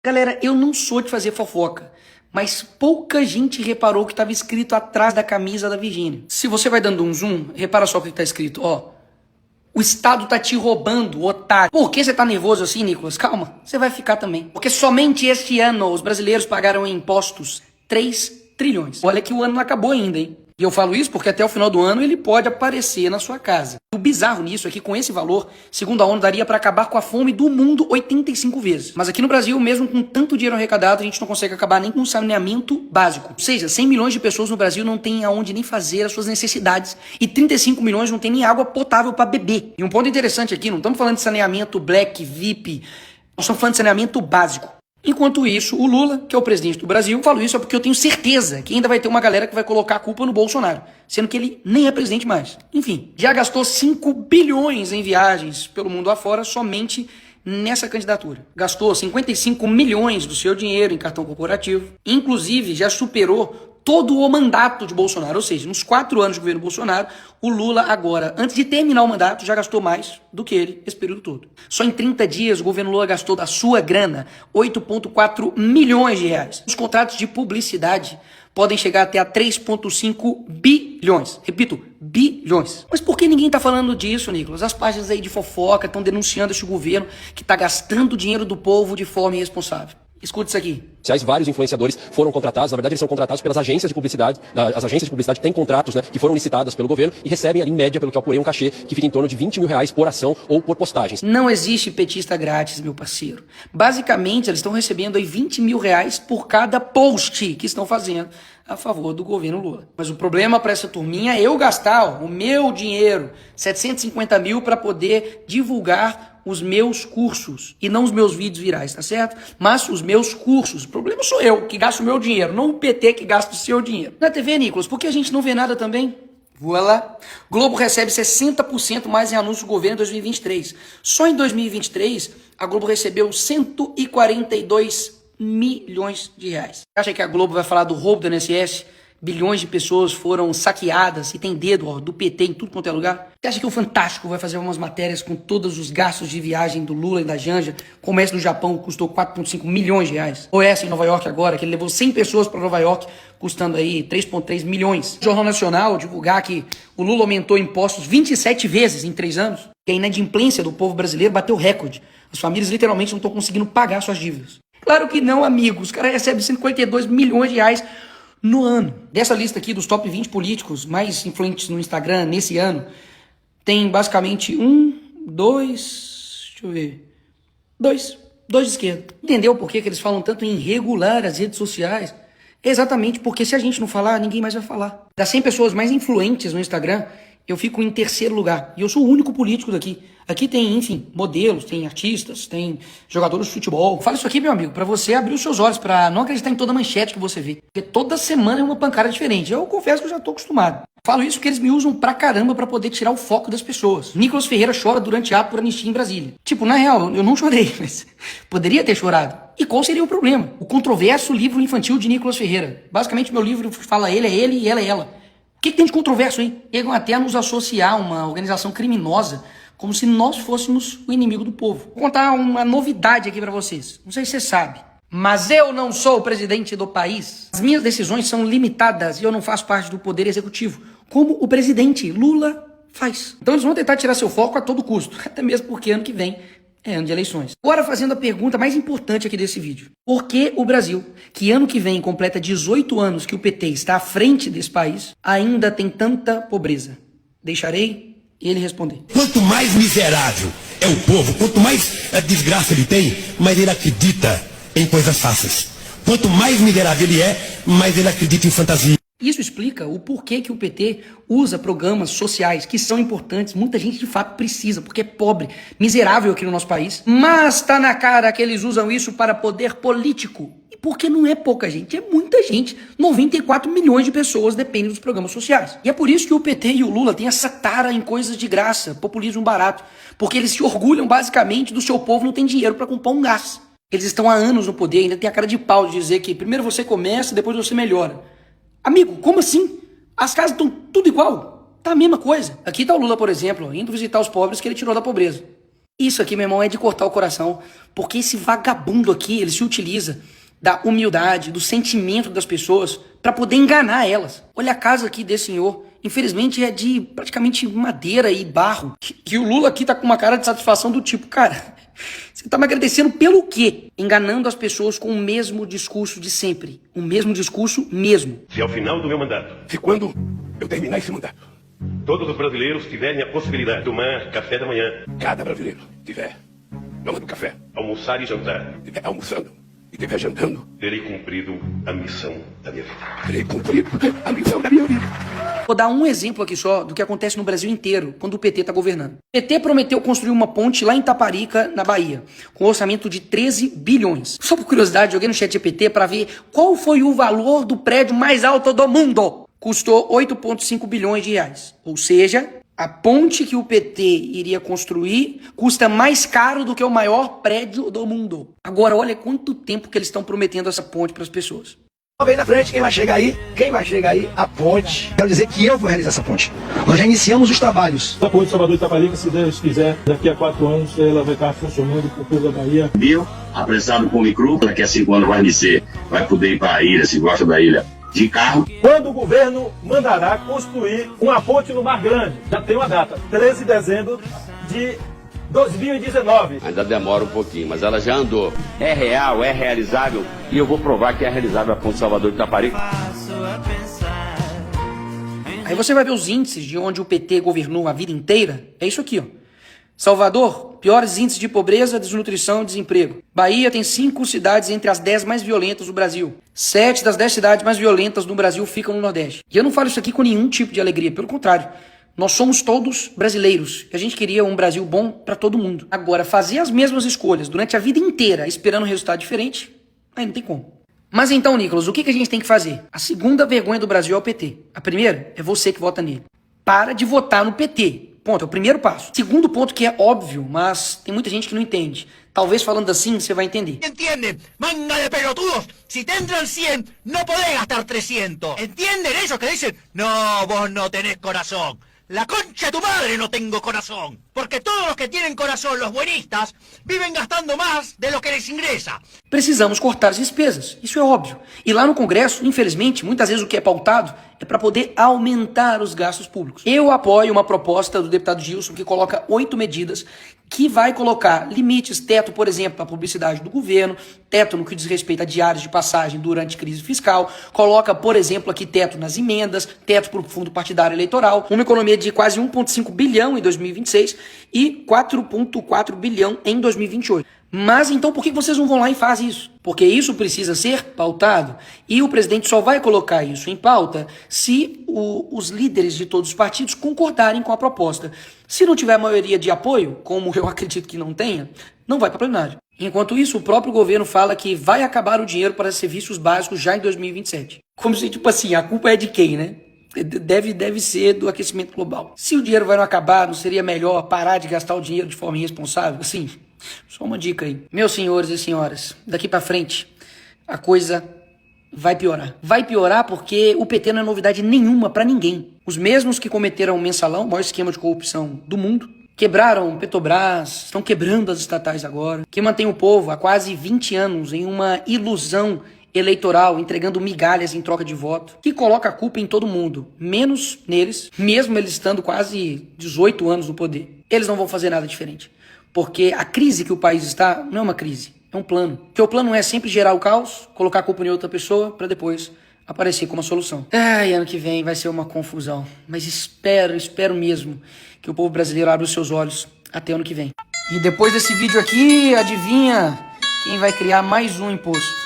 Galera, eu não sou de fazer fofoca, mas pouca gente reparou o que estava escrito atrás da camisa da Virgínia. Se você vai dando um zoom, repara só o que está escrito, ó. O Estado tá te roubando, otário. Por que você tá nervoso assim, Nicolas? Calma, você vai ficar também. Porque somente este ano os brasileiros pagaram em impostos 3 trilhões. Olha que o ano não acabou ainda, hein? E eu falo isso porque até o final do ano ele pode aparecer na sua casa. O bizarro nisso é que com esse valor, segundo a ONU, daria para acabar com a fome do mundo 85 vezes. Mas aqui no Brasil, mesmo com tanto dinheiro arrecadado, a gente não consegue acabar nem com o saneamento básico. Ou seja, 100 milhões de pessoas no Brasil não tem aonde nem fazer as suas necessidades e 35 milhões não tem nem água potável para beber. E um ponto interessante aqui, não estamos falando de saneamento black, VIP, nós estamos falando de saneamento básico. Enquanto isso, o Lula, que é o presidente do Brasil, eu falo isso é porque eu tenho certeza que ainda vai ter uma galera que vai colocar a culpa no Bolsonaro, sendo que ele nem é presidente mais. Enfim, já gastou 5 bilhões em viagens pelo mundo afora somente nessa candidatura. Gastou 55 milhões do seu dinheiro em cartão corporativo, inclusive já superou todo o mandato de Bolsonaro, ou seja, nos 4 anos de governo Bolsonaro, o Lula agora, antes de terminar o mandato, já gastou mais do que ele esse período todo. Só em 30 dias o governo Lula gastou da sua grana 8,4 milhões de reais. Os contratos de publicidade podem chegar até a 3,5 bilhões. Repito, bilhões. Mas por que ninguém tá falando disso, Nicolas? As páginas aí de fofoca estão denunciando esse governo que tá gastando o dinheiro do povo de forma irresponsável. Escuta isso aqui. Vários influenciadores foram contratados, na verdade eles são contratados pelas agências de publicidade. As agências de publicidade têm contratos, né, que foram licitadas pelo governo e recebem ali em média, pelo que eu apurei, um cachê que fica em torno de 20 mil reais por ação ou por postagens. Não existe petista grátis, meu parceiro. Basicamente, eles estão recebendo aí 20 mil reais por cada post que estão fazendo a favor do governo Lula. Mas o problema para essa turminha é eu gastar o meu dinheiro, 750 mil, para poder divulgar os meus cursos e não os meus vídeos virais, tá certo? Mas os meus cursos. O problema sou eu que gasto o meu dinheiro, não o PT que gasta o seu dinheiro. Na TV, Nicolas, por que a gente não vê nada também? Voilà. Globo recebe 60% mais em anúncios do governo em 2023. Só em 2023, a Globo recebeu 142 milhões de reais. Acha que a Globo vai falar do roubo do INSS? Bilhões de pessoas foram saqueadas e tem dedo do PT em tudo quanto é lugar. Você acha que o Fantástico vai fazer umas matérias com todos os gastos de viagem do Lula e da Janja, como essa no Japão custou 4,5 milhões de reais? Ou essa em Nova York agora, que ele levou 100 pessoas para Nova York, custando aí 3,3 milhões. O Jornal Nacional divulgar que o Lula aumentou impostos 27 vezes em 3 anos, que a inadimplência do povo brasileiro bateu recorde. As famílias literalmente não estão conseguindo pagar suas dívidas. Claro que não, amigos. Os caras recebem 142 milhões de reais no ano. Dessa lista aqui dos top 20 políticos mais influentes no Instagram nesse ano, tem basicamente dois de esquerda. Entendeu por que eles falam tanto em regular as redes sociais? É exatamente porque se a gente não falar, ninguém mais vai falar. Das 100 pessoas mais influentes no Instagram, eu fico em 3º lugar. E eu sou o único político daqui. Aqui tem, enfim, modelos, tem artistas, tem jogadores de futebol. Fala isso aqui, meu amigo, pra você abrir os seus olhos, pra não acreditar em toda manchete que você vê. Porque toda semana é uma pancada diferente. Eu confesso que eu já tô acostumado. Falo isso porque eles me usam pra caramba pra poder tirar o foco das pessoas. Nicolas Ferreira chora durante ato por anistia em Brasília. Tipo, na real, eu não chorei, mas poderia ter chorado. E qual seria o problema? O controverso livro infantil de Nicolas Ferreira. Basicamente, meu livro fala ele é ele e ela é ela. O que tem de controverso aí? Chegam até a nos associar a uma organização criminosa, como se nós fôssemos o inimigo do povo. Vou contar uma novidade aqui pra vocês. Não sei se você sabe, mas eu não sou o presidente do país. As minhas decisões são limitadas e eu não faço parte do poder executivo, como o presidente Lula faz. Então eles vão tentar tirar seu foco a todo custo, até mesmo porque ano que vem é ano de eleições. Agora fazendo a pergunta mais importante aqui desse vídeo. Por que o Brasil, que ano que vem completa 18 anos que o PT está à frente desse país, ainda tem tanta pobreza? Deixarei ele responder. Quanto mais miserável é o povo, quanto mais desgraça ele tem, mais ele acredita em coisas fáceis. Quanto mais miserável ele é, mais ele acredita em fantasia. Isso explica o porquê que o PT usa programas sociais que são importantes, muita gente de fato precisa, porque é pobre, miserável aqui no nosso país, mas tá na cara que eles usam isso para poder político. E porque não é pouca gente, é muita gente. 94 milhões de pessoas dependem dos programas sociais. E é por isso que o PT e o Lula têm essa tara em coisas de graça, populismo barato, porque eles se orgulham basicamente do seu povo não tem dinheiro para comprar um gás. Eles estão há anos no poder, ainda tem a cara de pau de dizer que primeiro você começa, depois você melhora. Amigo, como assim? As casas estão tudo igual. Tá a mesma coisa. Aqui tá o Lula, por exemplo, indo visitar os pobres que ele tirou da pobreza. Isso aqui, meu irmão, é de cortar o coração, porque esse vagabundo aqui, ele se utiliza da humildade, do sentimento das pessoas para poder enganar elas. Olha a casa aqui desse senhor. Infelizmente é de praticamente madeira e barro. E o Lula aqui tá com uma cara de satisfação do tipo, cara, você tá me agradecendo pelo quê? Enganando as pessoas com o mesmo discurso de sempre. O mesmo discurso mesmo. Se ao final do meu mandato, Se quando eu terminar esse mandato, todos os brasileiros tiverem a possibilidade de tomar café da manhã, cada brasileiro tiver tomando café, almoçar e jantar, tiver almoçando e tiver jantando, terei cumprido a missão da minha vida. terei cumprido a missão da minha vida. Vou dar um exemplo aqui só do que acontece no Brasil inteiro quando o PT tá governando. O PT prometeu construir uma ponte lá em Taparica, na Bahia, com um orçamento de 13 bilhões. Só por curiosidade, joguei no chat GPT para ver qual foi o valor do prédio mais alto do mundo. Custou 8,5 bilhões de reais. Ou seja, a ponte que o PT iria construir custa mais caro do que o maior prédio do mundo. Agora, olha quanto tempo que eles estão prometendo essa ponte para as pessoas. Vem na frente, quem vai chegar aí? Quem vai chegar aí? A ponte. Quero dizer que eu vou realizar essa ponte. Nós já iniciamos os trabalhos. A ponte Salvador Itaparica, se Deus quiser, daqui a 4 anos ela vai estar funcionando por toda a Bahia. Bio, apressado com o micro, daqui a 5 anos vai nascer, vai poder ir para a ilha, se gosta da ilha, de carro. Quando o governo mandará construir uma ponte no Mar Grande, já tem uma data, 13 de dezembro de 2019. Ainda demora um pouquinho, mas ela já andou. É real, é realizável, e eu vou provar que é realizável a ponte Salvador Itaparica. Aí você vai ver os índices de onde o PT governou a vida inteira. É isso aqui, ó. Salvador, piores índices de pobreza, desnutrição e desemprego. Bahia tem 5 cidades entre as 10 mais violentas do Brasil. 7 das 10 cidades mais violentas do Brasil ficam no Nordeste. E eu não falo isso aqui com nenhum tipo de alegria, pelo contrário. Nós somos todos brasileiros e a gente queria um Brasil bom para todo mundo. Agora, fazer as mesmas escolhas durante a vida inteira esperando um resultado diferente, aí não tem como. Mas então, Nicolas, o que a gente tem que fazer? A segunda vergonha do Brasil é o PT. A primeira é você que vota nele. Para de votar no PT. Ponto, é o primeiro passo. Segundo ponto que é óbvio, mas tem muita gente que não entende. Talvez falando assim você vai entender. ¿Entienden? Manga de pelotudos. Si te entran 100, no podés gastar 300. ¿Entienden ellos que dicen? No, vos no tenés corazón. La concha de tu madre no tengo corazón. Porque todos los que tienen corazón, los buenistas, viven gastando más de lo que les ingresa. Precisamos cortar as despesas, isso é óbvio. E lá no Congresso, infelizmente, muitas vezes o que é pautado é para poder aumentar os gastos públicos. Eu apoio uma proposta do deputado Gilson que coloca 8 medidas que vai colocar limites, teto, por exemplo, para a publicidade do governo, teto no que diz respeito a diários de passagem durante crise fiscal, coloca, por exemplo, aqui teto nas emendas, teto para o fundo partidário eleitoral, uma economia de quase 1,5 bilhão em 2026 e 4,4 bilhão em 2028. Mas então por que vocês não vão lá e fazem isso? Porque isso precisa ser pautado e o presidente só vai colocar isso em pauta se os líderes de todos os partidos concordarem com a proposta. Se não tiver maioria de apoio, como eu acredito que não tenha, não vai para plenário. Enquanto isso, o próprio governo fala que vai acabar o dinheiro para serviços básicos já em 2027. Como se, tipo assim, a culpa é de quem, né? Deve ser do aquecimento global. Se o dinheiro vai não acabar, não seria melhor parar de gastar o dinheiro de forma irresponsável? Assim, só uma dica aí. Meus senhores e senhoras, daqui pra frente, a coisa vai piorar. Vai piorar porque o PT não é novidade nenhuma pra ninguém. Os mesmos que cometeram o mensalão, o maior esquema de corrupção do mundo, quebraram Petrobras, estão quebrando as estatais agora, que mantém o povo há quase 20 anos em uma ilusão eleitoral, entregando migalhas em troca de voto, que coloca a culpa em todo mundo, menos neles, mesmo eles estando quase 18 anos no poder. Eles não vão fazer nada diferente, porque a crise que o país está não é uma crise, é um plano. Porque o plano é sempre gerar o caos, colocar a culpa em outra pessoa, para depois aparecer como uma solução. Ai, ano que vem vai ser uma confusão, mas espero mesmo que o povo brasileiro abra os seus olhos até ano que vem. E depois desse vídeo aqui, adivinha quem vai criar mais um imposto?